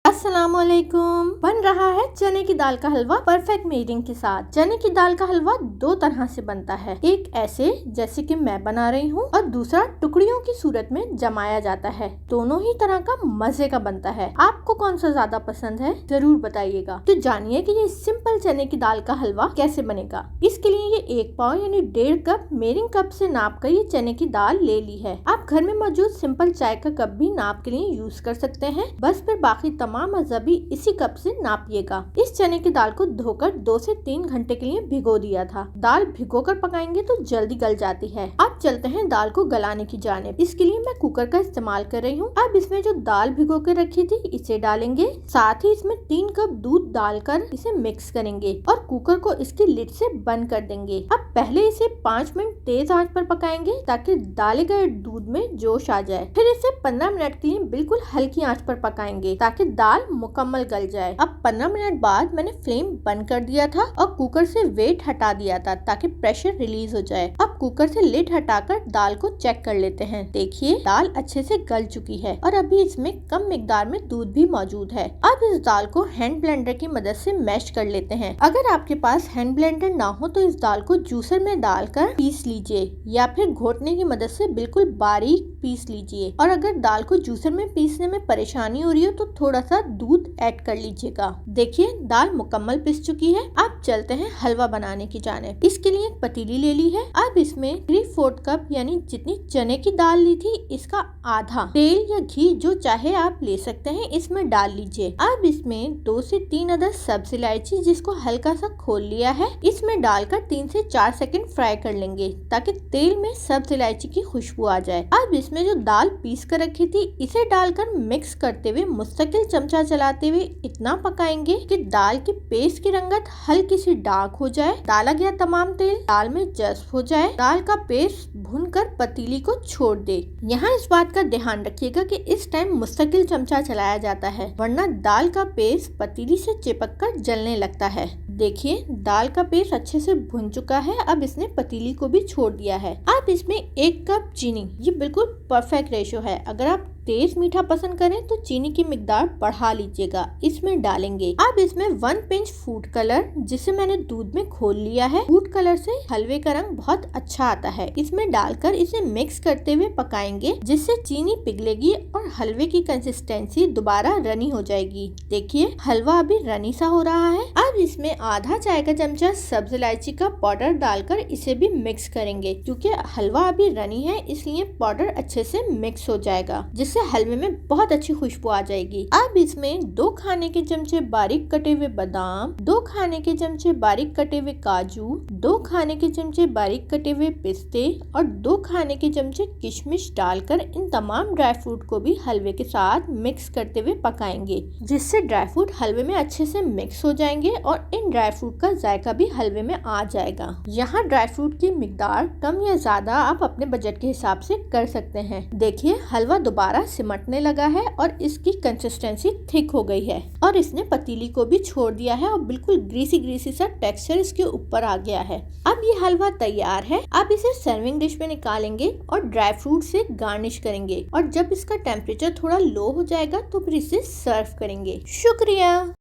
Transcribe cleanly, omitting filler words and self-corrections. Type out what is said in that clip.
अस्सलामुअलैकुम। बन रहा है चने की दाल का हलवा परफेक्ट मेजरिंग के साथ। चने की दाल का हलवा दो तरह से बनता है, एक ऐसे जैसे कि मैं बना रही हूँ और दूसरा टुकड़ियों की सूरत में जमाया जाता है। दोनों ही तरह का मजे का बनता है। आपको कौन सा ज्यादा पसंद है जरूर बताइएगा। तो जानिए कि ये सिंपल चने की दाल का हलवा कैसे बनेगा। इसके लिए ये 1 पाव यानी 1.5 कप मेजरिंग कप से नाप कर ये चने की दाल ले ली है। आप घर में मौजूद सिंपल चाय का कप भी नाप के लिए यूज कर सकते हैं। बस फिर बाकी तमाम अज़्ज़ा भी इसी कप से नापिएगा। इस चने की दाल को धोकर 2 से 3 घंटे के लिए भिगो दिया था। दाल भिगोकर पकाएंगे तो जल्दी गल जाती है। अब चलते हैं दाल को गलाने की जानिब। इसके लिए मैं कुकर का इस्तेमाल कर रही हूँ। अब इसमें जो दाल भिगो कर रखी थी इसे डालेंगे। साथ ही इसमें 3 कप दूध डालकर इसे मिक्स करेंगे और कुकर को इसकी लिड से बंद कर देंगे। अब पहले इसे 5 मिनट तेज आंच पर पकाएंगे ताकि डाले गए दूध में जोश आ जाए। फिर इसे 15 मिनट के लिए बिल्कुल हल्की आंच पर पकाएंगे ताकि दाल मुकम्मल गल जाए। अब 15 मिनट बाद मैंने फ्लेम बंद कर दिया था और कुकर से वेट हटा दिया था ताकि प्रेशर रिलीज हो जाए। अब कुकर से लिड हटाकर दाल को चेक कर लेते हैं। देखिए दाल अच्छे से गल चुकी है और अभी इसमें कम मिकदार में दूध भी मौजूद है। अब इस दाल को हैंड ब्लेंडर की मदद से मैश कर लेते हैं। अगर आपके पास हैंड ब्लेंडर ना हो तो इस दाल को जूसर में डालकर पीस लीजिए या फिर घोटने की मदद से बिल्कुल बारीक पीस लीजिए। और अगर दाल को जूसर में पीसने में परेशानी हो रही हो तो थोड़ा सा दूध ऐड कर लीजिएगा। देखिए दाल मुकम्मल पिस चुकी है। अब चलते हैं हलवा बनाने की जानिब। इसके लिए एक पतीली ले ली है। अब इसमें 3/4 कप यानी जितनी चने की दाल ली थी इसका आधा तेल या घी जो चाहे आप ले सकते हैं इसमें डाल लीजिए। अब इसमें 2 से 3 अदद सब्ज इलायची जिसको हल्का सा खोल लिया है इसमें डालकर 3 से 4 सेकंड फ्राई कर लेंगे ताकि तेल में सब्ज इलायची की खुशबू आ जाए। अब इसमें जो दाल पीस कर रखी थी इसे डालकर मिक्स करते हुए मुस्तकिल चमचा चलाते हुए इतना पकाएंगे कि दाल की पेस्ट की रंगत हल्की सी डार्क हो जाए। डाला गया तमाम तेल दाल में जज्ब हो जाए। दाल का पेस्ट भूनकर पतीली को छोड़ दे। यहाँ इस बात का ध्यान रखिएगा कि इस टाइम मुस्तकिल चमचा चलाया जाता है वरना दाल का पेस्ट पतीली से चिपक कर जलने लगता है। देखिए दाल का पेस्ट अच्छे से भुन चुका है। अब इसने पतीली को भी छोड़ दिया है। अब इसमें 1 कप चीनी, ये बिल्कुल परफेक्ट रेशो है। अगर आप तेज मीठा पसंद करें तो चीनी की मिकदार बढ़ा लीजिएगा। इसमें डालेंगे। अब इसमें 1 पिंच फूड कलर जिसे मैंने दूध में खोल लिया है। फूड कलर से हलवे का रंग बहुत अच्छा आता है। इसमें डालकर इसे मिक्स करते हुए पकाएंगे जिससे चीनी पिघलेगी और हलवे की कंसिस्टेंसी दोबारा रनी हो जाएगी। देखिए हलवा अभी रनी सा हो रहा है। अब इसमें आधा चाय का चमचा सब्ज इलायची का पाउडर डालकर इसे भी मिक्स करेंगे। क्योंकि हलवा अभी रनी है इसलिए पाउडर अच्छे से मिक्स हो जाएगा जिससे हलवे में बहुत अच्छी खुशबू आ जाएगी। अब इसमें 2 खाने के चमचे बारीक कटे हुए बादाम, 2 खाने के चमचे बारीक कटे हुए काजू, 2 खाने के चमचे बारीक कटे हुए पिस्ते और 2 खाने के चमचे किशमिश डालकर इन तमाम ड्राई फ्रूट को भी हलवे के साथ मिक्स करते हुए पकाएंगे जिससे ड्राई फ्रूट हलवे में अच्छे से मिक्स हो जाएंगे और इन ड्राई फ्रूट का जायका भी हलवे में आ जाएगा। यहाँ ड्राई फ्रूट की मिकदार कम या ज्यादा आप अपने बजट के हिसाब से कर सकते हैं। देखिए हलवा दोबारा सिमटने लगा है और इसकी कंसिस्टेंसी थिक हो गई है और इसने पतीली को भी छोड़ दिया है और बिल्कुल ग्रीसी सा टेक्सचर इसके ऊपर आ गया है। अब ये हलवा तैयार है। अब इसे सर्विंग डिश में निकालेंगे और ड्राई फ्रूट से गार्निश करेंगे और जब इसका टेम्परेचर थोड़ा लो हो जाएगा तो फिर इसे सर्व करेंगे। शुक्रिया।